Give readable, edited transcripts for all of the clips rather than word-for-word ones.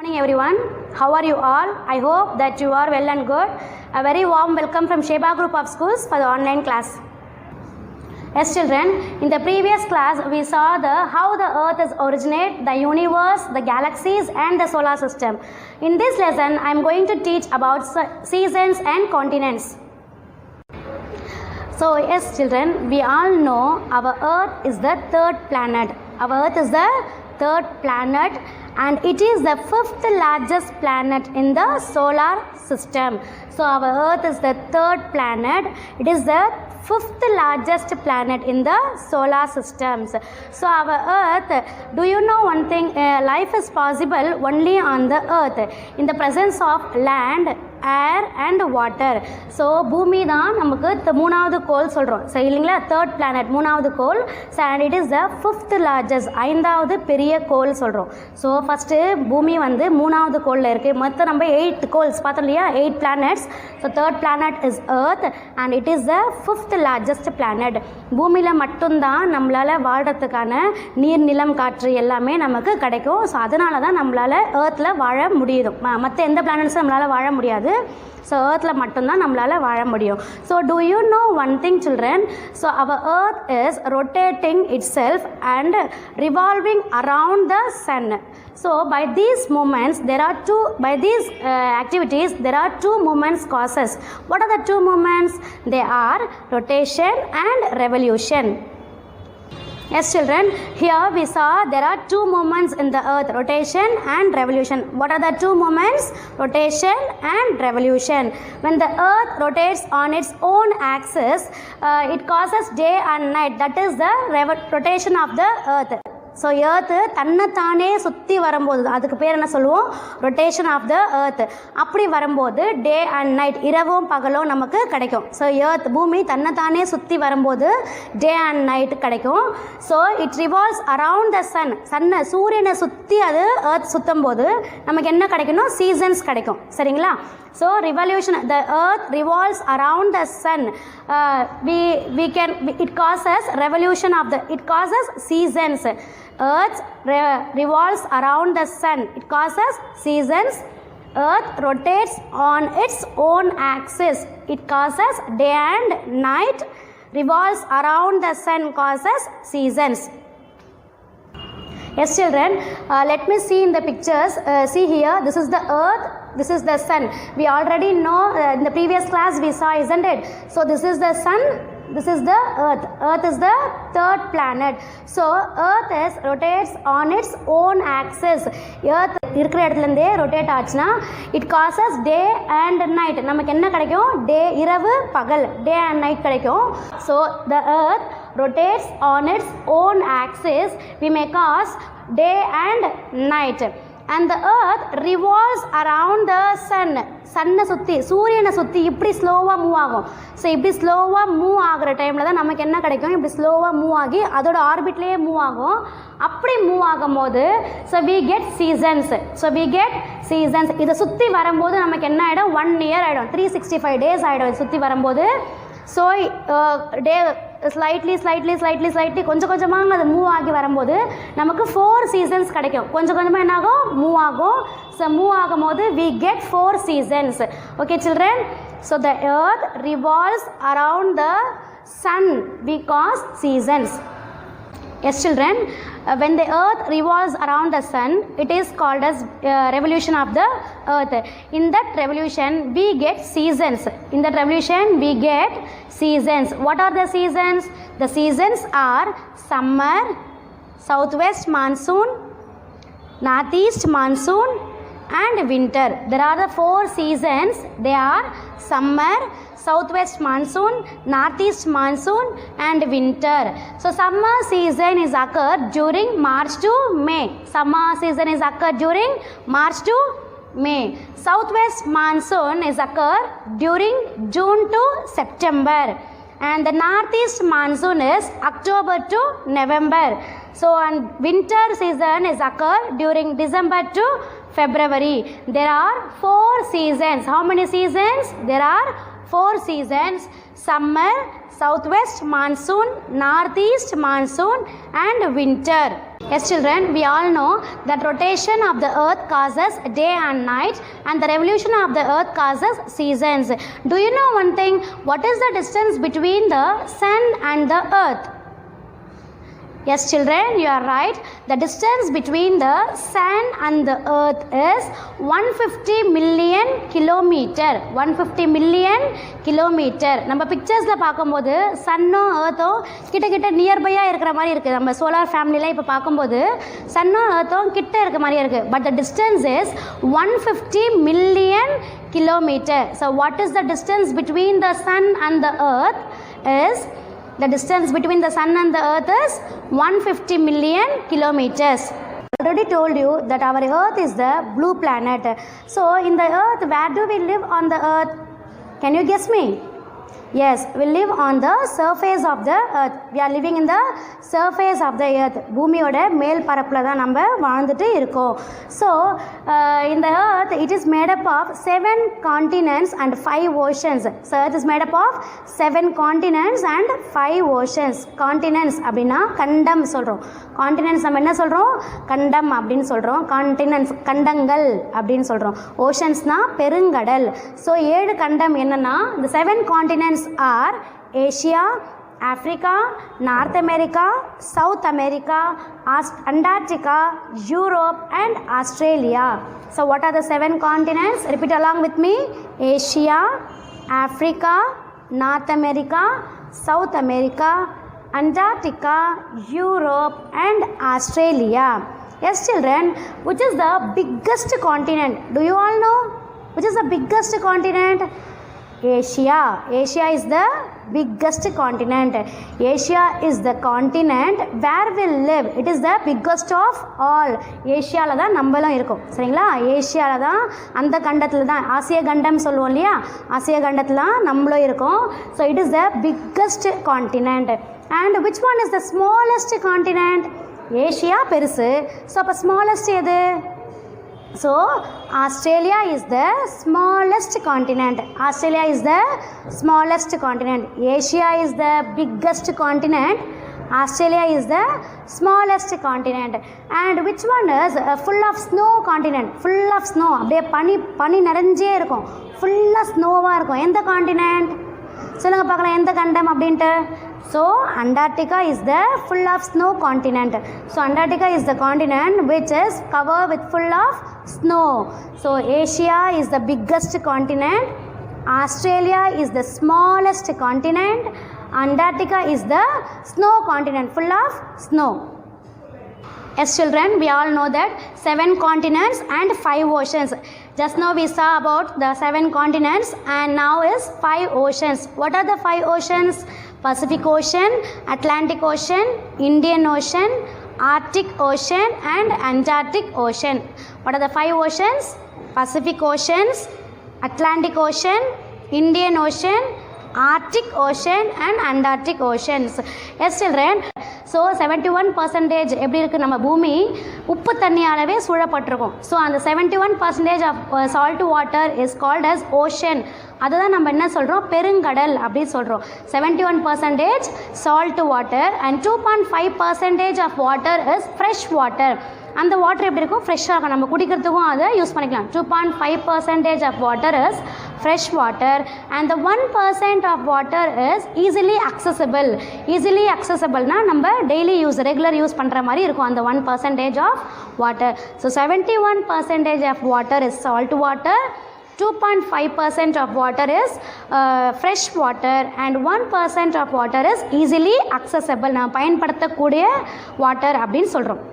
Morning everyone, how are you all? I hope that you are well and good. A very warm welcome from Sheba Group of Schools for the online class. Yes children, in the previous class we saw how the earth is originate, the universe, the galaxies and the solar system. In this lesson I am going to teach about seasons and continents. So yes children, we all know our earth is the third planet. Our earth is the third planet and it is the fifth largest planet in the solar system. So our earth is the third planet. It is the fifth largest planet in the solar systems. So our earth, do you know one thing? Life is possible only on the earth in the presence of land, air and water. So பூமி தான் நமக்கு மூணாவது கோள் சொல்கிறோம். So இல்லைங்களா, third planet மூணாவது கோள். So and it is the fifth largest ஐந்தாவது பெரிய கோள் சொல்கிறோம். ஸோ ஃபஸ்ட்டு பூமி வந்து மூணாவது கோளில் இருக்குது. மொத்தம் நம்ம 8 கோள்ஸ் பார்த்தோம் இல்லையா, 8 planets. So third planet is earth and it is the fifth largest planet. பூமியில் மட்டும்தான் நம்மளால் வாழ்கிறதுக்கான நீர், நிலம், காற்று எல்லாமே நமக்கு கிடைக்கும். ஸோ அதனால தான் நம்மளால் எர்த்தில் வாழ முடியும். மற்ற எந்த பிளானட்ஸும் நம்மளால் வாழ முடியாது. ஸோ எர்த்தில் மட்டும்தான் நம்மளால் வாழ முடியும். So do you know one thing children? So our earth is rotating itself and revolving around the sun. So by these movements activities there are two movements causes. What are the two movements? They are rotation and revolution. Yes children, here we saw there are two movements in the earth, rotation and revolution. What are the two movements? Rotation and revolution. When the earth rotates on its own axis, it causes day and night. That is the rotation of the earth. So earth தன்னைத்தானே சுற்றி வரும்போது அதுக்கு பேர் என்ன சொல்லுவோம்? Rotation of the earth. அப்படி வரும்போது day and night, இரவும் பகலும் நமக்கு கிடைக்கும். ஸோ எர்த் பூமி தன்னைத்தானே சுற்றி வரும்போது டே அண்ட் நைட் கிடைக்கும். So it revolves around the சன்னை சூரியனை சுற்றி அது எர்த் சுற்றும் போது நமக்கு என்ன கிடைக்கணும்? சீசன்ஸ் கிடைக்கும். சரிங்களா? So revolution, the earth revolves around the sun. It causes revolution of it causes seasons. Earth revolves around the sun. It causes seasons. Earth rotates on its own axis. It causes day and night. Revolves around the sun causes seasons. Yes children, let me see in the pictures. See here, this is the earth, this is the sun. We already know in the previous class we saw, isn't it? So this is the sun, this is the earth. Earth is the third planet. So earth rotates on its own axis. Earth இருக்கிற இடத்துலேருந்தே rotate ஆச்சுன்னா it causes day and night. நமக்கு என்ன கிடைக்கும்? டே, இரவு, பகல், டே and night கிடைக்கும். So the earth rotates on its own axis, we may cause day and night. And the earth revolves around the sun. சன்னை சுற்றி, சூரியனை சுற்றி இப்படி ஸ்லோவாக மூவ் ஆகும். ஸோ இப்படி ஸ்லோவாக மூவ் ஆகிற டைமில் தான் நமக்கு என்ன கிடைக்கும்? இப்படி ஸ்லோவாக மூவ் ஆகி அதோட ஆர்பிட்லேயே மூவ் ஆகும். அப்படி மூவ் ஆகும் போது ஸோ வி கெட் சீசன்ஸ். இதை சுற்றி வரும்போது நமக்கு என்ன ஆகிடும்? 1 year ஆகிடும், 365 days ஆகிடும் சுற்றி வரும்போது. ஸோ டே ஸ்லைட்லி கொஞ்சம் கொஞ்சமாக அது மூவ் ஆகி வரும்போது நமக்கு 4 seasons கிடைக்கும். கொஞ்சம் கொஞ்சமாக என்ன ஆகும்? மூவ் ஆகும். ஸோ மூவ் ஆகும் போது we get 4 seasons. Okay children, so the earth revolves around the sun, we cause seasons. Yes children, when the earth revolves around the sun, it is called as revolution of the earth. In that revolution we get seasons. What are the seasons? The seasons are summer, southwest monsoon, northeast monsoon and winter. There are the 4 seasons. They are summer, southwest monsoon, northeast monsoon and winter. So summer season is occurred during March to May. May. Southwest monsoon is occurred during June to September. And the northeast monsoon is October to November. So and winter season is occurred during December to February. There are 4 seasons. How many seasons? There are 4 seasons: summer, southwest monsoon, northeast monsoon, and winter. Yes children, we all know that rotation of the earth causes day and night, and the revolution of the earth causes seasons. Do you know one thing? What is the distance between the sun and the earth? Yes children, you are right. The distance between the sun and the earth is 150 million kilometer. 150 million kilometer. நம்ம பிக்சர்ஸில் பார்க்கும்போது சன்னும் ஏர்த்தும் கிட்ட நியர்பையாக இருக்கிற மாதிரி இருக்குது. நம்ம solar ஃபேமிலியில் இப்போ பார்க்கும்போது சன்னும் ஏர்த்தும் கிட்ட இருக்க மாதிரியே இருக்குது. But the distance is 150 million kilometer. So what is the distance between the sun and the earth is the distance between the sun and the earth is 150 million kilometers. I already told you that our earth is the blue planet. So in the earth, where do we live on the earth? Can you guess me? Yes, we live on the surface of the earth. We are living in the surface of the earth. பூமியோட மேல் பரப்பில் தான் நம்ம வாழ்ந்துட்டு இருக்கோம். So in the earth, it is made up of 7 continents and 5 oceans. So earth is made up of 7 continents and 5 oceans. Continents அப்படின்னா கண்டம் சொல்கிறோம். கான்டினென்ட்ஸ் நம்ம என்ன சொல்கிறோம்? கண்டம் அப்படின்னு சொல்கிறோம். கான்டினென்ட்ஸ் கண்டங்கள் அப்படின்னு சொல்கிறோம். ஓஷன்ஸ்னால் பெருங்கடல். ஸோ 7 கண்டம் என்னென்னா, the 7 continents are Asia, Africa, North America, South America, Antarctica, Europe and Australia. So what are the 7 continents? Repeat along with me. Asia, Africa, North America, South America, Antarctica, Europe and Australia. Yes children, which is the biggest continent? Do you all know which is the biggest continent? Asia. Asia is the biggest continent. Asia is the continent where we live. It is the biggest of all. ஏஷியாவில் தான் நம்மளும் இருக்கோம். சரிங்களா? ஏஷியாவில் தான், அந்த கண்டத்தில் தான், ஆசிய கண்டம் சொல்லுவோம் இல்லையா, ஆசிய கண்டத்தில் தான் நம்மளும் இருக்கோம். So it is the biggest continent. And which one is the smallest continent? Asia பெருசு. ஸோ அப்போ ஸ்மாலஸ்ட் எது? So Australia is the smallest continent. Australia is the smallest continent. Asia is the biggest continent. Australia is the smallest continent. And which one is full of snow continent? Full of snow. அப்படியே பனி நிறைஞ்சே இருக்கும். ஃபுல்லாக ஸ்னோவாக இருக்கும். எந்த continent சொல்லுங்கள் பார்க்கலாம், எந்த கண்டம் அப்படின்ட்டு? So Antarctica is the full of snow continent. So Antarctica is the continent which is covered with full of snow. So Asia is the biggest continent. Australia is the smallest continent. Antarctica is the snow continent, full of snow. Yes children, we all know that 7 continents and 5 oceans. Just now we saw about the 7 continents and now is 5 oceans. What are the 5 oceans? Pacific Ocean, Atlantic Ocean, Indian Ocean, Arctic Ocean and Antarctic Ocean. What are the 5 oceans? Pacific Oceans, Atlantic Ocean, Indian Ocean, Arctic Ocean and Antarctic Oceans. Yes children, so 71% எப்படி இருக்குது, நம்ம பூமி உப்பு தண்ணியாலவே சூழப்பட்டிருக்கும். So அந்த 71% of salt water is called as ocean. அதை தான் நம்ம என்ன சொல்கிறோம்? பெருங்கடல் அப்படின்னு சொல்கிறோம். 71% salt water and 2.5% of water is fresh water. அந்த வாட்டர் எப்படி இருக்கும்? ஃப்ரெஷ்ஷாக இருக்கும், நம்ம குடிக்கிறதுக்கும் அதை யூஸ் பண்ணிக்கலாம். 2.5% of water is fresh water and the 1% of water is easily accessible. Easily accessible na நம்ம daily use, regular use பண்ற மாதிரி இருக்கும் அந்த 1% of water. So 71% of water is salt water, 2.5% of water is fresh water and 1% of water is easily accessible. நாம் பயன்படுத்தக்கூடிய water அப்படின்னு சொல்றோம்.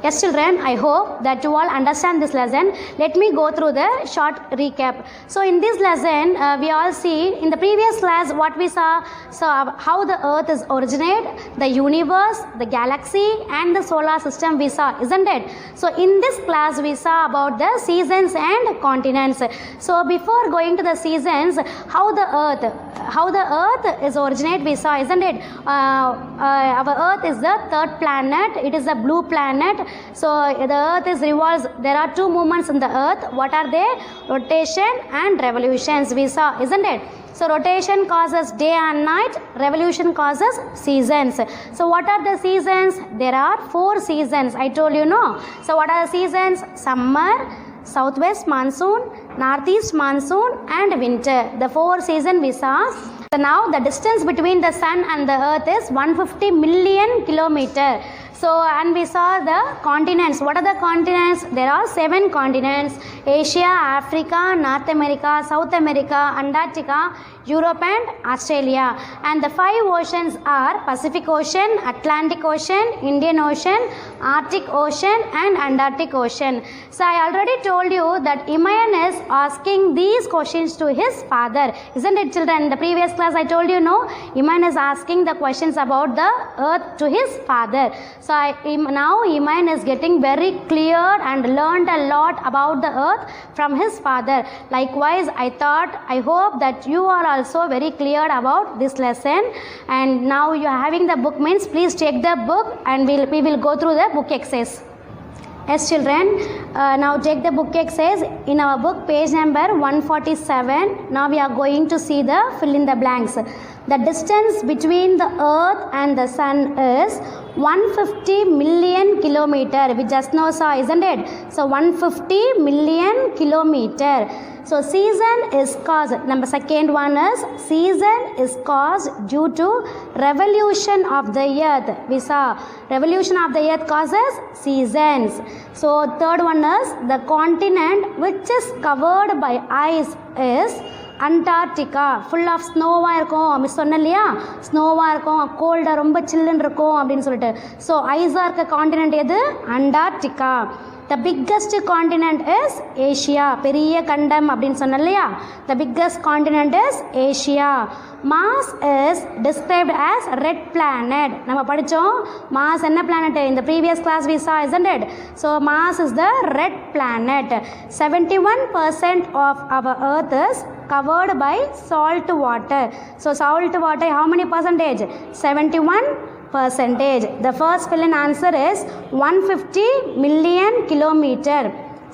Yes children, I hope that you all understand this lesson. Let me go through the short recap. So in this lesson, we all see in the previous class what we saw. So how the earth is originate, the universe, the galaxy and the solar system we saw, isn't it? So in this class we saw about the seasons and continents. So before going to the seasons, how the earth is originate we saw, isn't it? Our earth is the third planet. It is a blue planet. So the earth is revolves. There are two movements in the earth. What are they? Rotation and revolutions. We saw, isn't it? So rotation causes day and night, revolution causes seasons. So what are the seasons? There are 4 seasons. I told you, no. So what are the seasons? Summer, southwest monsoon, northeast monsoon and winter. The 4 seasons we saw. So now the distance between the sun and the earth is 150 million kilometer. So and we saw the continents. What are the continents? There are 7 continents: Asia, Africa, North America, South America, Antarctica, Europe and Australia. And the 5 oceans are Pacific Ocean, Atlantic Ocean, Indian Ocean, Arctic Ocean and Antarctic Ocean. So I already told you that Imayan is asking these questions to his father. Isn't it, children? In the previous class I told you, no, Imayan is asking the questions about the earth to his father. So now Imayan is getting very clear and learned a lot about the earth from his father. Likewise, I hope that you are also very clear about this lesson. And now you are having the book, means please take the book and we will go through the book exercise. Yes, children, now take the book exercise. In our book, page number 147, now we are going to see the fill in the blanks. The distance between the earth and the sun is 150 million kilometer. We just now saw, isn't it? So 150 million kilometer. So season is caused. Number second one is season is caused due to revolution of the earth. We saw revolution of the earth causes seasons. So third one is the continent which is covered by ice is Antarctica. Full of ஸ்னோவாக இருக்கும் அப்படி சொன்ன இல்லையா, ஸ்னோவாக இருக்கும், கோல்டாக ரொம்ப சில்லுன்னு இருக்கும் அப்படின்னு சொல்லிட்டு. ஸோ ஐஸாக இருக்க காண்டினென்ட் எது? Antarctica. The biggest continent is Asia. பெரிய கண்டம் அப்படின்னு சொன்ன இல்லையா. The biggest continent is Asia. Mars is described as red planet. நம்ம படித்தோம் Mars என்ன planet? In the previous class we saw, isn't it? So Mars is the red planet. 71% of our earth is covered by salt water. So salt water, how many percentage? 71%. The first fill in answer is 150 million kilometer.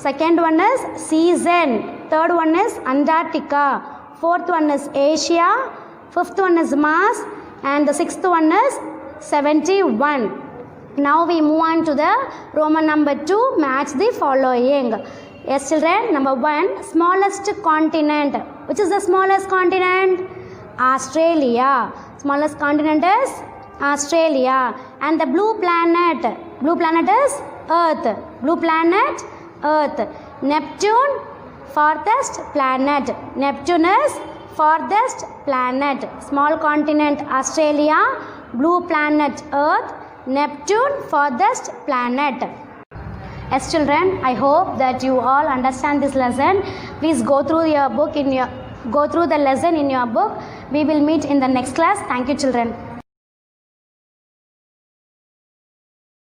Second one is season. Third one is Antarctica. Fourth one is Asia. Fifth one is Mars. And the sixth one is 71. Now we move on to the Roman number 2. Match the following. Yes, children. Number 1, smallest continent. Which is the smallest continent? Australia. Smallest continent is Australia. And the blue planet is Earth. Blue planet, Earth. Neptune, farthest planet. Neptune is farthest planet. Small continent Australia, blue planet Earth, Neptune, farthest planet. Yes, children, I hope that you all understand this lesson. Please go through your book go through the lesson in your book. We will meet in the next class. Thank you, children.